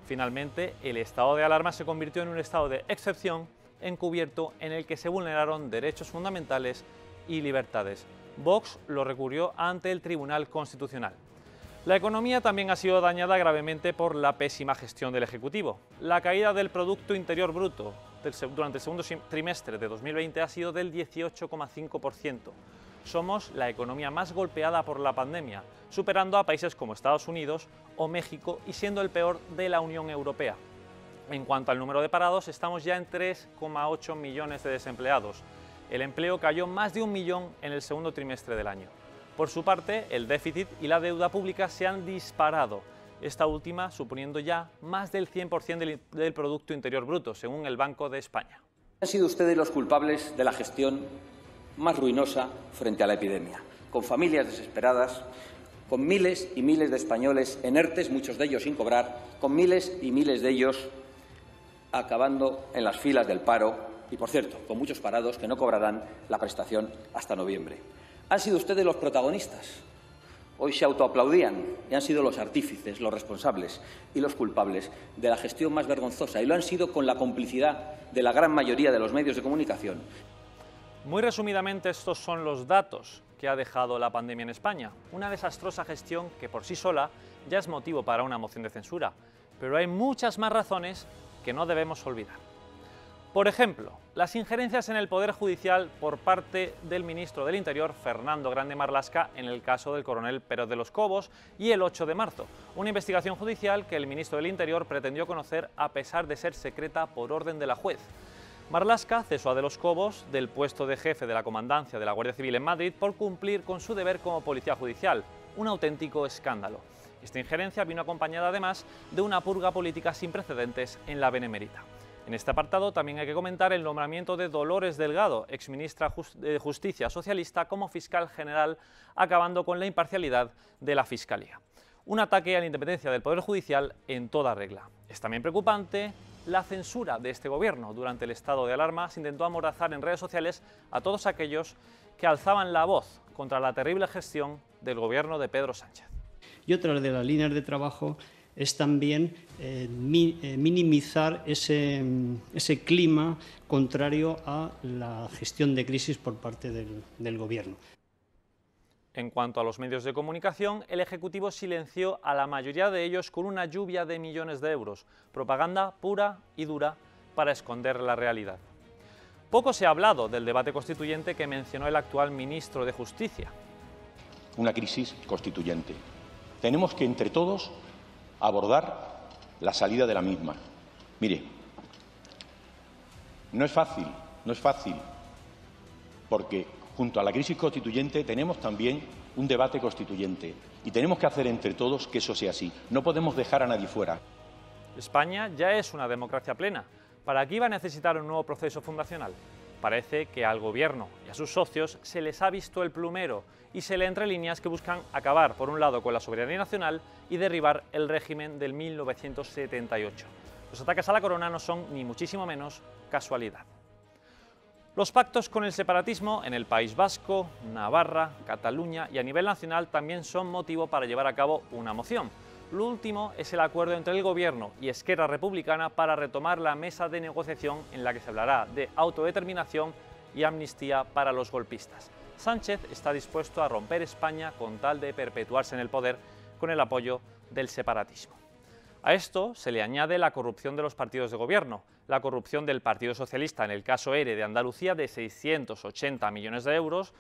Finalmente, el estado de alarma se convirtió en un estado de excepción encubierto en el que se vulneraron derechos fundamentales y libertades. Vox lo recurrió ante el Tribunal Constitucional. La economía también ha sido dañada gravemente por la pésima gestión del Ejecutivo. La caída del Producto Interior Bruto durante el segundo trimestre de 2020 ha sido del 18,5%. Somos la economía más golpeada por la pandemia, superando a países como Estados Unidos o México y siendo el peor de la Unión Europea. En cuanto al número de parados, estamos ya en 3,8 millones de desempleados. El empleo cayó más de 1 millón en el segundo trimestre del año. Por su parte, el déficit y la deuda pública se han disparado, esta última suponiendo ya más del 100% del Producto Interior Bruto, según el Banco de España. Han sido ustedes los culpables de la gestión más ruinosa frente a la epidemia, con familias desesperadas, con miles y miles de españoles en ERTES, muchos de ellos sin cobrar, con miles y miles de ellos acabando en las filas del paro y, por cierto, con muchos parados que no cobrarán la prestación hasta noviembre. Han sido ustedes los protagonistas. Hoy se autoaplaudían y han sido los artífices, los responsables y los culpables de la gestión más vergonzosa, y lo han sido con la complicidad de la gran mayoría de los medios de comunicación. Muy resumidamente, estos son los datos que ha dejado la pandemia en España. Una desastrosa gestión que por sí sola ya es motivo para una moción de censura, pero hay muchas más razones que no debemos olvidar. Por ejemplo, las injerencias en el Poder Judicial por parte del ministro del Interior, Fernando Grande Marlaska, en el caso del coronel Pérez de los Cobos, y el 8 de marzo, una investigación judicial que el ministro del Interior pretendió conocer a pesar de ser secreta por orden de la juez. Marlaska cesó a de los Cobos del puesto de jefe de la comandancia de la Guardia Civil en Madrid por cumplir con su deber como policía judicial, un auténtico escándalo. Esta injerencia vino acompañada además de una purga política sin precedentes en la Benemérita. En este apartado también hay que comentar el nombramiento de Dolores Delgado, exministra de Justicia socialista, como fiscal general, acabando con la imparcialidad de la Fiscalía. Un ataque a la independencia del Poder Judicial en toda regla. Es también preocupante la censura de este gobierno. Durante el estado de alarma se intentó amordazar en redes sociales a todos aquellos que alzaban la voz contra la terrible gestión del gobierno de Pedro Sánchez. Y otra de las líneas de trabajo es también minimizar ese clima contrario a la gestión de crisis por parte del Gobierno. En cuanto a los medios de comunicación, el Ejecutivo silenció a la mayoría de ellos con una lluvia de millones de euros, propaganda pura y dura para esconder la realidad. Poco se ha hablado del debate constituyente que mencionó el actual ministro de Justicia. Una crisis constituyente. Tenemos que, entre todos, abordar la salida de la misma. Mire, no es fácil, porque junto a la crisis constituyente tenemos también un debate constituyente y tenemos que hacer entre todos que eso sea así. No podemos dejar a nadie fuera. España ya es una democracia plena. ¿Para qué iba a necesitar un nuevo proceso fundacional? Parece que al Gobierno y a sus socios se les ha visto el plumero y se lee entre líneas que buscan acabar, por un lado, con la soberanía nacional y derribar el régimen del 1978. Los ataques a la corona no son ni muchísimo menos casualidad. Los pactos con el separatismo en el País Vasco, Navarra, Cataluña y a nivel nacional también son motivo para llevar a cabo una moción. Lo último es el acuerdo entre el Gobierno y Esquerra Republicana para retomar la mesa de negociación en la que se hablará de autodeterminación y amnistía para los golpistas. Sánchez está dispuesto a romper España con tal de perpetuarse en el poder con el apoyo del separatismo. A esto se le añade la corrupción de los partidos de gobierno, la corrupción del Partido Socialista en el caso ERE de Andalucía de 680 millones de euros,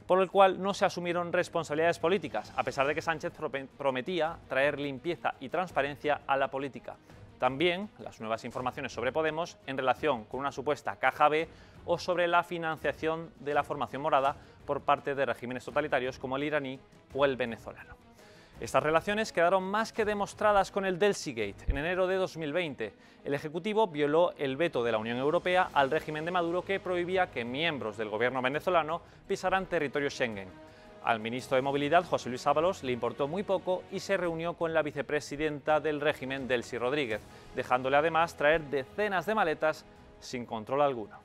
por el cual no se asumieron responsabilidades políticas, a pesar de que Sánchez prometía traer limpieza y transparencia a la política. También las nuevas informaciones sobre Podemos en relación con una supuesta caja B o sobre la financiación de la formación morada por parte de regímenes totalitarios como el iraní o el venezolano. Estas relaciones quedaron más que demostradas con el Delsigate. En enero de 2020, el Ejecutivo violó el veto de la Unión Europea al régimen de Maduro que prohibía que miembros del gobierno venezolano pisaran territorio Schengen. Al ministro de Movilidad, José Luis Ábalos, le importó muy poco y se reunió con la vicepresidenta del régimen, Delcy Rodríguez, dejándole además traer decenas de maletas sin control alguno.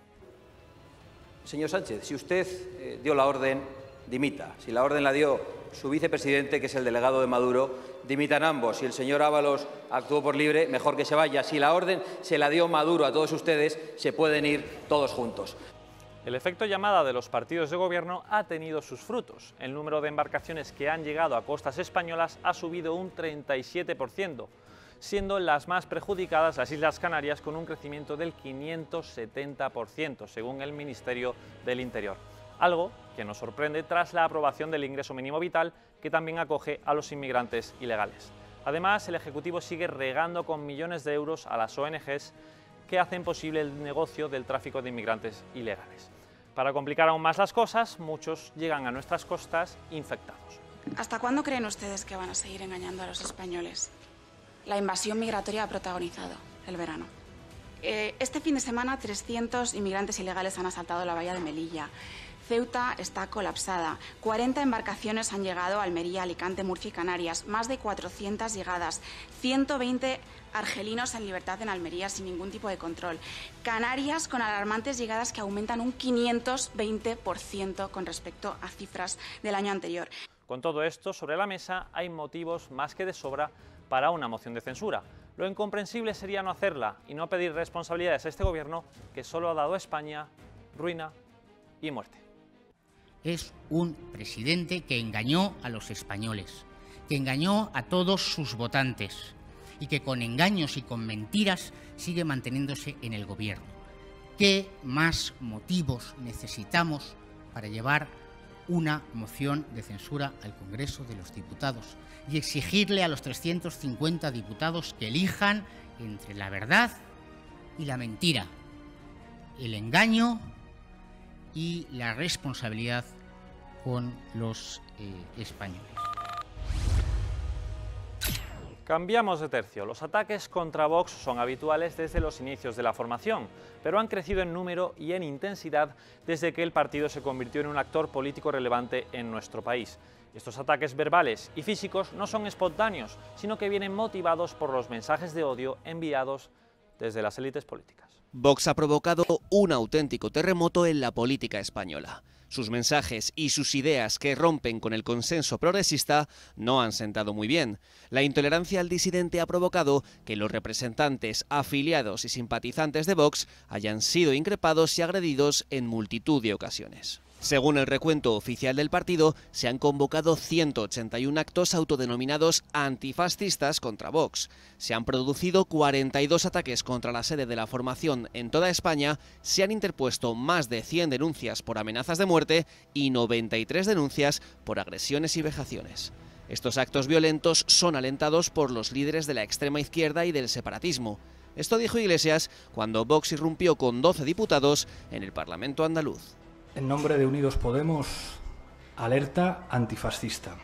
Señor Sánchez, si usted dio la orden, dimita. Si la orden la dio su vicepresidente, que es el delegado de Maduro, dimitan ambos. Si el señor Ábalos actuó por libre, mejor que se vaya. Si la orden se la dio Maduro a todos ustedes, se pueden ir todos juntos. El efecto llamada de los partidos de gobierno ha tenido sus frutos. El número de embarcaciones que han llegado a costas españolas ha subido un 37%, siendo las más perjudicadas las Islas Canarias con un crecimiento del 570%, según el Ministerio del Interior. Algo que nos sorprende tras la aprobación del ingreso mínimo vital, que también acoge a los inmigrantes ilegales. Además, el Ejecutivo sigue regando con millones de euros a las ONGs que hacen posible el negocio del tráfico de inmigrantes ilegales. Para complicar aún más las cosas, muchos llegan a nuestras costas infectados. ¿Hasta cuándo creen ustedes que van a seguir engañando a los españoles? La invasión migratoria ha protagonizado el verano. Este fin de semana 300 inmigrantes ilegales han asaltado la bahía de Melilla. Ceuta está colapsada. 40 embarcaciones han llegado a Almería, Alicante, Murcia y Canarias. Más de 400 llegadas. 120 argelinos en libertad en Almería sin ningún tipo de control. Canarias con alarmantes llegadas que aumentan un 520% con respecto a cifras del año anterior. Con todo esto sobre la mesa hay motivos más que de sobra para una moción de censura. Lo incomprensible sería no hacerla y no pedir responsabilidades a este gobierno que solo ha dado a España ruina y muerte. Es un presidente que engañó a los españoles, que engañó a todos sus votantes y que con engaños y con mentiras sigue manteniéndose en el gobierno. ¿Qué más motivos necesitamos para llevar una moción de censura al Congreso de los Diputados y exigirle a los 350 diputados que elijan entre la verdad y la mentira, el engaño y la responsabilidad con los españoles? Cambiamos de tercio. Los ataques contra Vox son habituales desde los inicios de la formación, pero han crecido en número y en intensidad desde que el partido se convirtió en un actor político relevante en nuestro país. Estos ataques verbales y físicos no son espontáneos, sino que vienen motivados por los mensajes de odio enviados desde las élites políticas. Vox ha provocado un auténtico terremoto en la política española. Sus mensajes y sus ideas que rompen con el consenso progresista no han sentado muy bien. La intolerancia al disidente ha provocado que los representantes, afiliados y simpatizantes de Vox hayan sido increpados y agredidos en multitud de ocasiones. Según el recuento oficial del partido, se han convocado 181 actos autodenominados antifascistas contra Vox. Se han producido 42 ataques contra la sede de la formación en toda España, se han interpuesto más de 100 denuncias por amenazas de muerte y 93 denuncias por agresiones y vejaciones. Estos actos violentos son alentados por los líderes de la extrema izquierda y del separatismo. Esto dijo Iglesias cuando Vox irrumpió con 12 diputados en el Parlamento andaluz. En nombre de Unidos Podemos, alerta antifascista.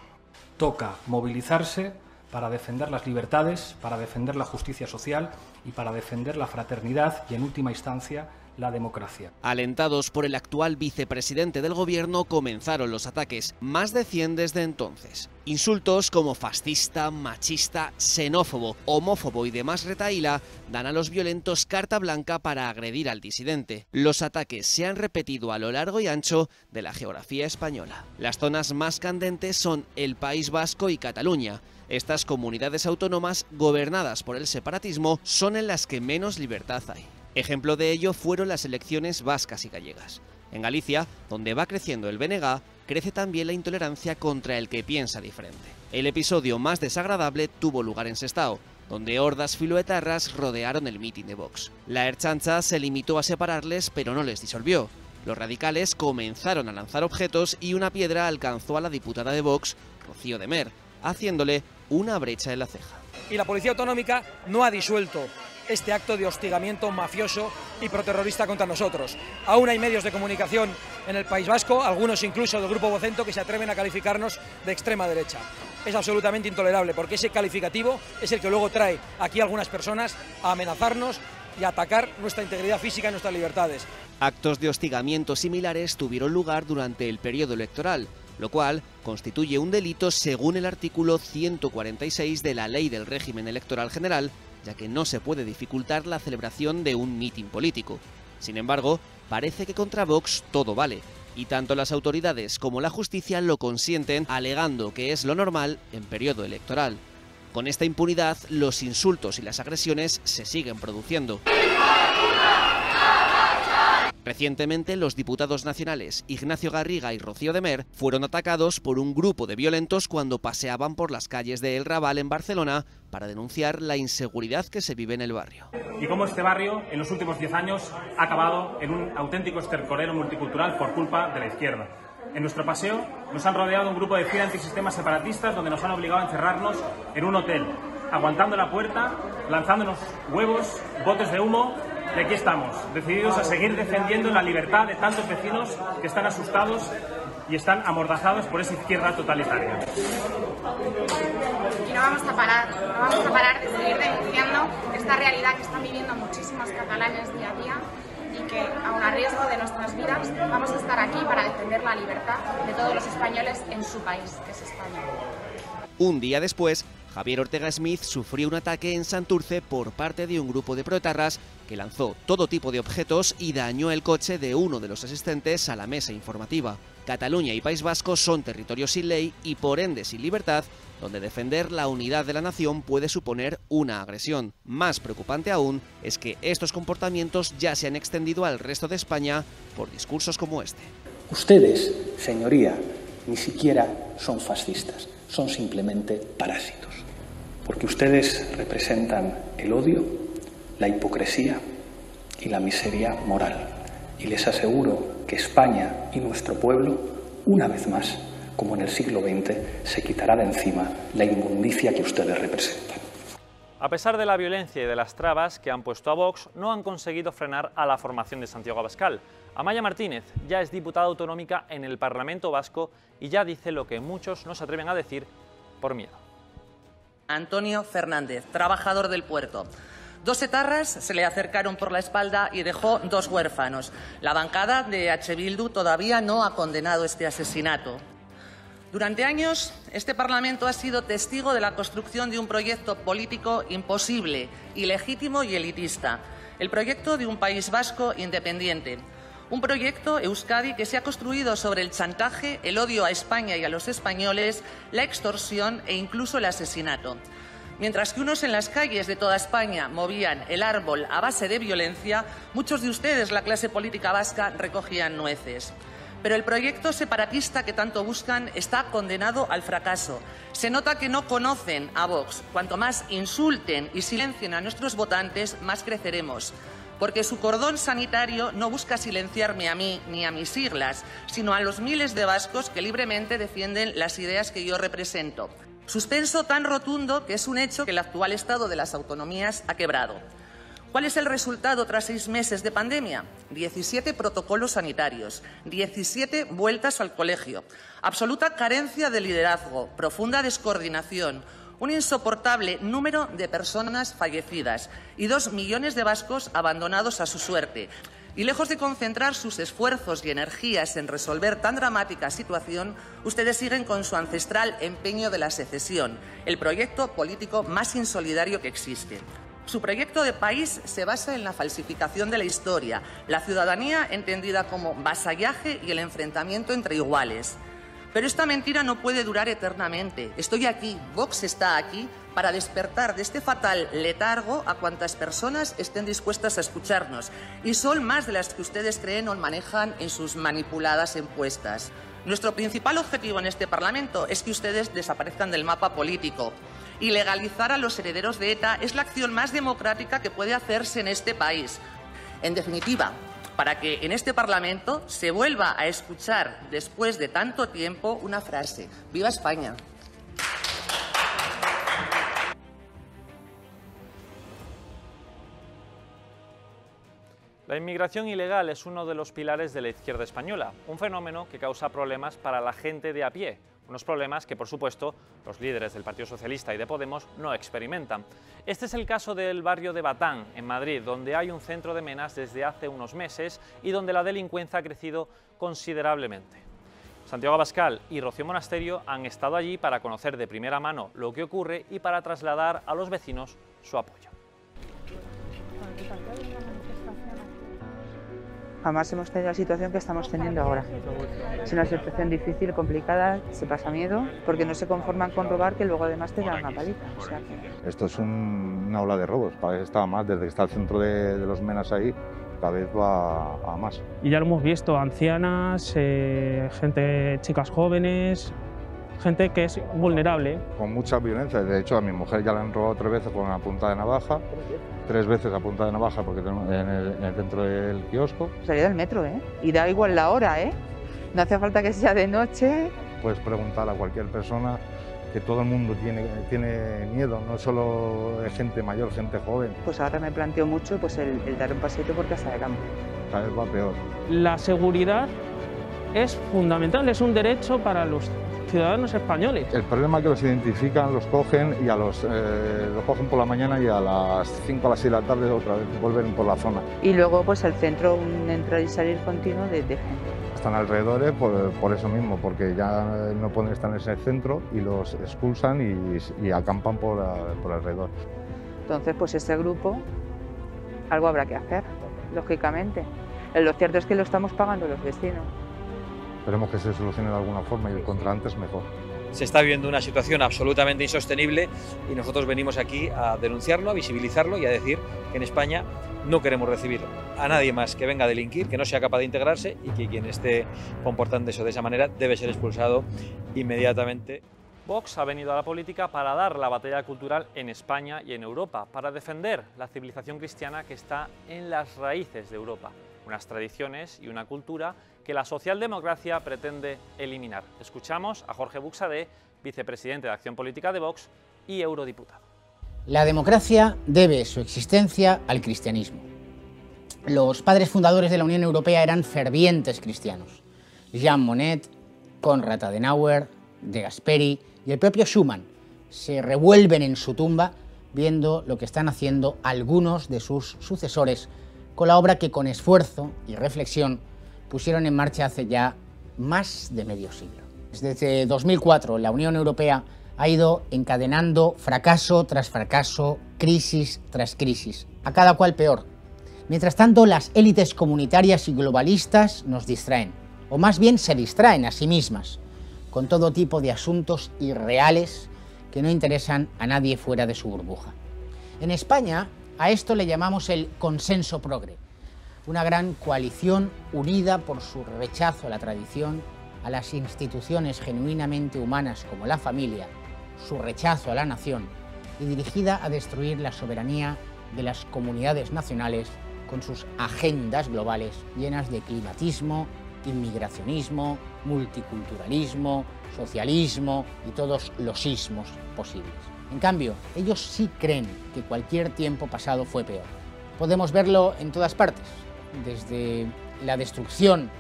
Toca movilizarse para defender las libertades, para defender la justicia social y para defender la fraternidad y, en última instancia, la democracia. Alentados por el actual vicepresidente del gobierno, comenzaron los ataques, más de 100 desde entonces. Insultos como fascista, machista, xenófobo, homófobo y demás retahíla dan a los violentos carta blanca para agredir al disidente. Los ataques se han repetido a lo largo y ancho de la geografía española. Las zonas más candentes son el País Vasco y Cataluña. Estas comunidades autónomas, gobernadas por el separatismo, son en las que menos libertad hay. Ejemplo de ello fueron las elecciones vascas y gallegas. En Galicia, donde va creciendo el BNG, crece también la intolerancia contra el que piensa diferente. El episodio más desagradable tuvo lugar en Sestao, donde hordas filoetarras rodearon el mitin de Vox. La Ertzaintza se limitó a separarles, pero no les disolvió. Los radicales comenzaron a lanzar objetos y una piedra alcanzó a la diputada de Vox, Rocío de Mer, haciéndole una brecha en la ceja. Y la Policía Autonómica no ha disuelto este acto de hostigamiento mafioso y proterrorista contra nosotros. Aún hay medios de comunicación en el País Vasco, algunos incluso del Grupo Vocento, que se atreven a calificarnos de extrema derecha. Es absolutamente intolerable, porque ese calificativo es el que luego trae aquí a algunas personas a amenazarnos y a atacar nuestra integridad física y nuestras libertades. Actos de hostigamiento similares tuvieron lugar durante el periodo electoral, lo cual constituye un delito según el artículo 146 de la Ley del Régimen Electoral General, ya que no se puede dificultar la celebración de un mitin político. Sin embargo, parece que contra Vox todo vale, y tanto las autoridades como la justicia lo consienten, alegando que es lo normal en periodo electoral. Con esta impunidad, los insultos y las agresiones se siguen produciendo. Recientemente, los diputados nacionales Ignacio Garriga y Rocío de Mer fueron atacados por un grupo de violentos cuando paseaban por las calles de El Raval en Barcelona para denunciar la inseguridad que se vive en el barrio. Y cómo este barrio, en los últimos 10 años, ha acabado en un auténtico estercolero multicultural por culpa de la izquierda. En nuestro paseo nos han rodeado un grupo de 100 antisistemas separatistas donde nos han obligado a encerrarnos en un hotel, aguantando la puerta, lanzándonos huevos, botes de humo. Y aquí estamos, decididos a seguir defendiendo la libertad de tantos vecinos que están asustados y están amordazados por esa izquierda totalitaria. Y no vamos a parar de seguir denunciando esta realidad que están viviendo muchísimos catalanes día a día y que, aun a riesgo de nuestras vidas, vamos a estar aquí para defender la libertad de todos los españoles en su país, que es España. Un día después, Javier Ortega Smith sufrió un ataque en Santurce por parte de un grupo de proetarras que lanzó todo tipo de objetos y dañó el coche de uno de los asistentes a la mesa informativa. Cataluña y País Vasco son territorios sin ley y por ende sin libertad, donde defender la unidad de la nación puede suponer una agresión. Más preocupante aún es que estos comportamientos ya se han extendido al resto de España por discursos como este. Ustedes, señoría, ni siquiera son fascistas, son simplemente parásitos. Porque ustedes representan el odio, la hipocresía y la miseria moral. Y les aseguro que España y nuestro pueblo, una vez más, como en el siglo XX, se quitará de encima la inmundicia que ustedes representan. A pesar de la violencia y de las trabas que han puesto a Vox, no han conseguido frenar a la formación de Santiago Abascal. Amaya Martínez ya es diputada autonómica en el Parlamento Vasco y ya dice lo que muchos no se atreven a decir por miedo. Antonio Fernández, trabajador del puerto. 2 etarras se le acercaron por la espalda y dejó 2 huérfanos. La bancada de H. Bildu todavía no ha condenado este asesinato. Durante años, este Parlamento ha sido testigo de la construcción de un proyecto político imposible, ilegítimo y elitista. El proyecto de un País Vasco independiente. Un proyecto, Euskadi, que se ha construido sobre el chantaje, el odio a España y a los españoles, la extorsión e incluso el asesinato. Mientras que unos en las calles de toda España movían el árbol a base de violencia, muchos de ustedes, la clase política vasca, recogían nueces. Pero el proyecto separatista que tanto buscan está condenado al fracaso. Se nota que no conocen a Vox. Cuanto más insulten y silencien a nuestros votantes, más creceremos. Porque su cordón sanitario no busca silenciarme a mí ni a mis siglas, sino a los miles de vascos que libremente defienden las ideas que yo represento. Suspenso tan rotundo que es un hecho que el actual estado de las autonomías ha quebrado. ¿Cuál es el resultado tras 6 meses de pandemia? 17 protocolos sanitarios, 17 vueltas al colegio, absoluta carencia de liderazgo, profunda descoordinación, un insoportable número de personas fallecidas y 2 millones de vascos abandonados a su suerte. Y lejos de concentrar sus esfuerzos y energías en resolver tan dramática situación, ustedes siguen con su ancestral empeño de la secesión, el proyecto político más insolidario que existe. Su proyecto de país se basa en la falsificación de la historia, la ciudadanía entendida como vasallaje y el enfrentamiento entre iguales. Pero esta mentira no puede durar eternamente. Estoy aquí, Vox está aquí, para despertar de este fatal letargo a cuantas personas estén dispuestas a escucharnos. Y son más de las que ustedes creen o manejan en sus manipuladas encuestas. Nuestro principal objetivo en este Parlamento es que ustedes desaparezcan del mapa político. Y legalizar a los herederos de ETA es la acción más democrática que puede hacerse en este país. En definitiva, para que en este Parlamento se vuelva a escuchar, después de tanto tiempo, una frase: ¡Viva España! La inmigración ilegal es uno de los pilares de la izquierda española, un fenómeno que causa problemas para la gente de a pie, unos problemas que, por supuesto, los líderes del Partido Socialista y de Podemos no experimentan. Este es el caso del barrio de Batán, en Madrid, donde hay un centro de menas desde hace unos meses y donde la delincuencia ha crecido considerablemente. Santiago Abascal y Rocío Monasterio han estado allí para conocer de primera mano lo que ocurre y para trasladar a los vecinos su apoyo. Jamás hemos tenido la situación que estamos teniendo ahora. Es una situación difícil, complicada, se pasa miedo, porque no se conforman con robar, que luego además te dan una paliza. O sea que... Esto es una ola de robos, cada vez está más, desde que está el centro de los menas ahí, cada vez va a más. Y ya lo hemos visto, ancianas, gente, chicas jóvenes, gente que es vulnerable. Con mucha violencia, de hecho a mi mujer ya la han robado 3 veces con una punta de navaja, 3 veces a punta de navaja porque en el centro del kiosco. Salí del metro, ¿eh? Y da igual la hora, ¿eh? No hace falta que sea de noche. Puedes preguntar a cualquier persona, que todo el mundo tiene miedo, no solo gente mayor, gente joven. Pues ahora me planteo mucho pues el dar un paseito por casa de campo. Cada vez va peor. La seguridad es fundamental, es un derecho para los ciudadanos españoles. El problema es que los identifican, los cogen y los cogen por la mañana y a las 5 a las 6 de la tarde otra vez vuelven por la zona. Y luego pues el centro, un entrar y salir continuo de gente. Están alrededor por eso mismo, porque ya no pueden estar en ese centro y los expulsan y acampan por alrededor. Entonces pues este grupo algo habrá que hacer, lógicamente. Lo cierto es que lo estamos pagando los vecinos. Esperemos que se solucione de alguna forma y contra antes mejor. Se está viviendo una situación absolutamente insostenible y nosotros venimos aquí a denunciarlo, a visibilizarlo y a decir que en España no queremos recibir a nadie más que venga a delinquir, que no sea capaz de integrarse y que quien esté comportándose de esa manera debe ser expulsado inmediatamente. Vox ha venido a la política para dar la batalla cultural en España y en Europa, para defender la civilización cristiana que está en las raíces de Europa, unas tradiciones y una cultura que la socialdemocracia pretende eliminar. Escuchamos a Jorge Buxadé, vicepresidente de Acción Política de Vox y eurodiputado. La democracia debe su existencia al cristianismo. Los padres fundadores de la Unión Europea eran fervientes cristianos. Jean Monnet, Konrad Adenauer, De Gasperi y el propio Schuman se revuelven en su tumba viendo lo que están haciendo algunos de sus sucesores con la obra que con esfuerzo y reflexión pusieron en marcha hace ya más de medio siglo. Desde 2004 la Unión Europea ha ido encadenando fracaso tras fracaso, crisis tras crisis, a cada cual peor. Mientras tanto, las élites comunitarias y globalistas nos distraen, o más bien se distraen a sí mismas, con todo tipo de asuntos irreales que no interesan a nadie fuera de su burbuja. En España, a esto le llamamos el consenso progre, una gran coalición unida por su rechazo a la tradición, a las instituciones genuinamente humanas como la familia, su rechazo a la nación y dirigida a destruir la soberanía de las comunidades nacionales con sus agendas globales llenas de climatismo, inmigracionismo, multiculturalismo, socialismo y todos los ismos posibles. En cambio, ellos sí creen que cualquier tiempo pasado fue peor. Podemos verlo en todas partes, desde la destrucción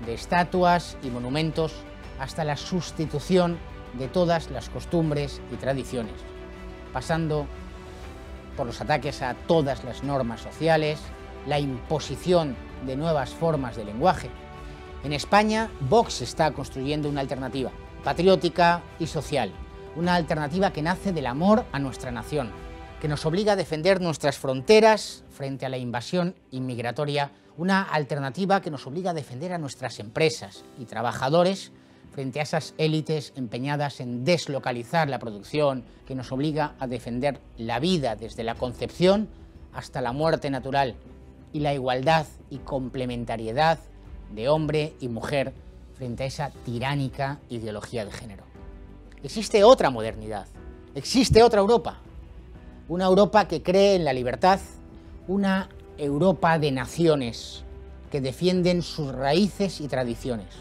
de estatuas y monumentos hasta la sustitución de todas las costumbres y tradiciones, pasando por los ataques a todas las normas sociales, la imposición de nuevas formas de lenguaje. En España, Vox está construyendo una alternativa patriótica y social, una alternativa que nace del amor a nuestra nación, que nos obliga a defender nuestras fronteras frente a la invasión inmigratoria, una alternativa que nos obliga a defender a nuestras empresas y trabajadores frente a esas élites empeñadas en deslocalizar la producción, que nos obliga a defender la vida desde la concepción hasta la muerte natural y la igualdad y complementariedad de hombre y mujer frente a esa tiránica ideología de género. Existe otra modernidad, existe otra Europa, una Europa que cree en la libertad, una Europa de naciones que defienden sus raíces y tradiciones,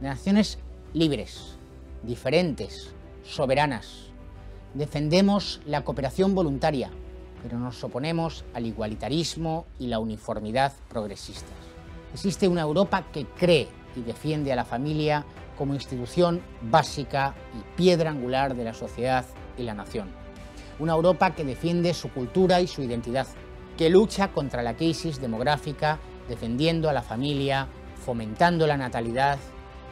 naciones libres, diferentes, soberanas. Defendemos la cooperación voluntaria, pero nos oponemos al igualitarismo y la uniformidad progresistas. Existe una Europa que cree y defiende a la familia como institución básica y piedra angular de la sociedad y la nación. Una Europa que defiende su cultura y su identidad, que lucha contra la crisis demográfica, defendiendo a la familia, fomentando la natalidad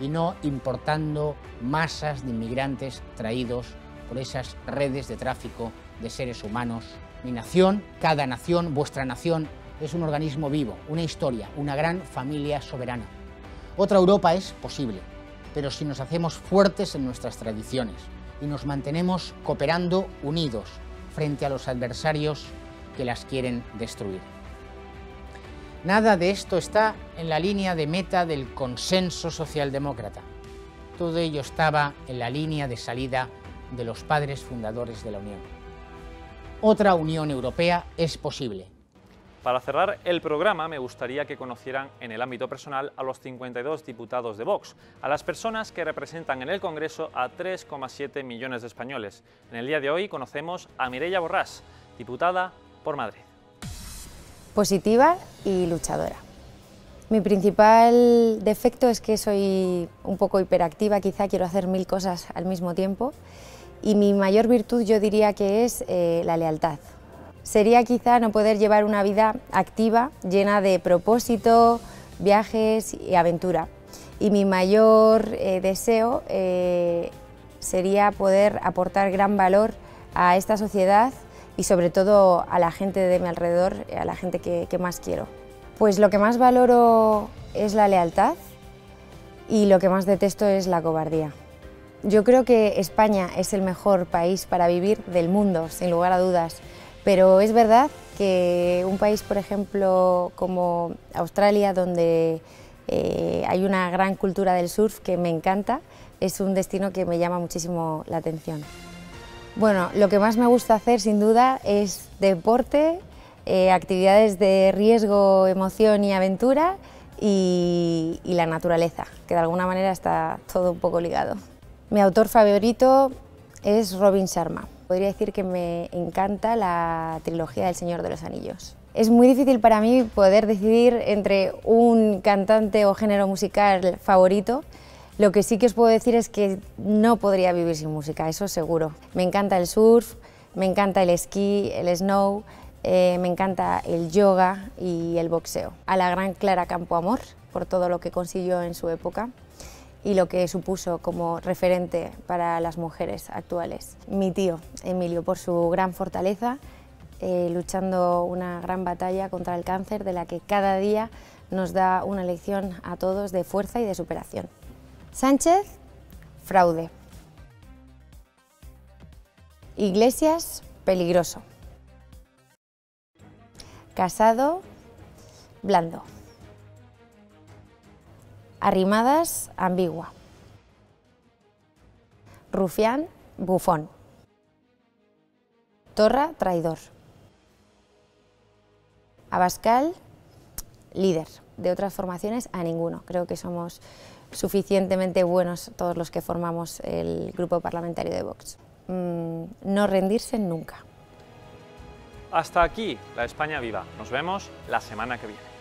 y no importando masas de inmigrantes traídos por esas redes de tráfico de seres humanos. Mi nación, cada nación, vuestra nación, es un organismo vivo, una historia, una gran familia soberana. Otra Europa es posible, pero si nos hacemos fuertes en nuestras tradiciones y nos mantenemos cooperando unidos frente a los adversarios que las quieren destruir. Nada de esto está en la línea de meta del consenso socialdemócrata. Todo ello estaba en la línea de salida de los padres fundadores de la Unión. Otra Unión Europea es posible. Para cerrar el programa, me gustaría que conocieran en el ámbito personal a los 52 diputados de Vox, a las personas que representan en el Congreso a 3,7 millones de españoles. En el día de hoy conocemos a Mireia Borràs, diputada por Madrid. Positiva y luchadora. Mi principal defecto es que soy un poco hiperactiva, quizá quiero hacer 1000 cosas al mismo tiempo, y mi mayor virtud yo diría que es la lealtad. Sería quizá no poder llevar una vida activa, llena de propósito, viajes y aventura. Y mi mayor deseo sería poder aportar gran valor a esta sociedad y sobre todo a la gente de mi alrededor, a la gente que más quiero. Pues lo que más valoro es la lealtad y lo que más detesto es la cobardía. Yo creo que España es el mejor país para vivir del mundo, sin lugar a dudas. Pero es verdad que un país, por ejemplo, como Australia, donde hay una gran cultura del surf que me encanta, es un destino que me llama muchísimo la atención. Bueno, lo que más me gusta hacer, sin duda, es deporte, actividades de riesgo, emoción y aventura y la naturaleza, que de alguna manera está todo un poco ligado. Mi autor favorito es Robin Sharma. Podría decir que me encanta la trilogía del Señor de los Anillos. Es muy difícil para mí poder decidir entre un cantante o género musical favorito. Lo que sí que os puedo decir es que no podría vivir sin música, eso seguro. Me encanta el surf, me encanta el esquí, el snow, me encanta el yoga y el boxeo. A la gran Clara Campoamor, por todo lo que consiguió en su época y lo que supuso como referente para las mujeres actuales. Mi tío, Emilio, por su gran fortaleza, luchando una gran batalla contra el cáncer, de la que cada día nos da una lección a todos de fuerza y de superación. Sánchez, fraude. Iglesias, peligroso. Casado, blando. Arrimadas, ambigua. Rufián, bufón. Torra, traidor. Abascal, líder. De otras formaciones, a ninguno. Creo que somos suficientemente buenos todos los que formamos el grupo parlamentario de Vox. No rendirse nunca. Hasta aquí la España Viva. Nos vemos la semana que viene.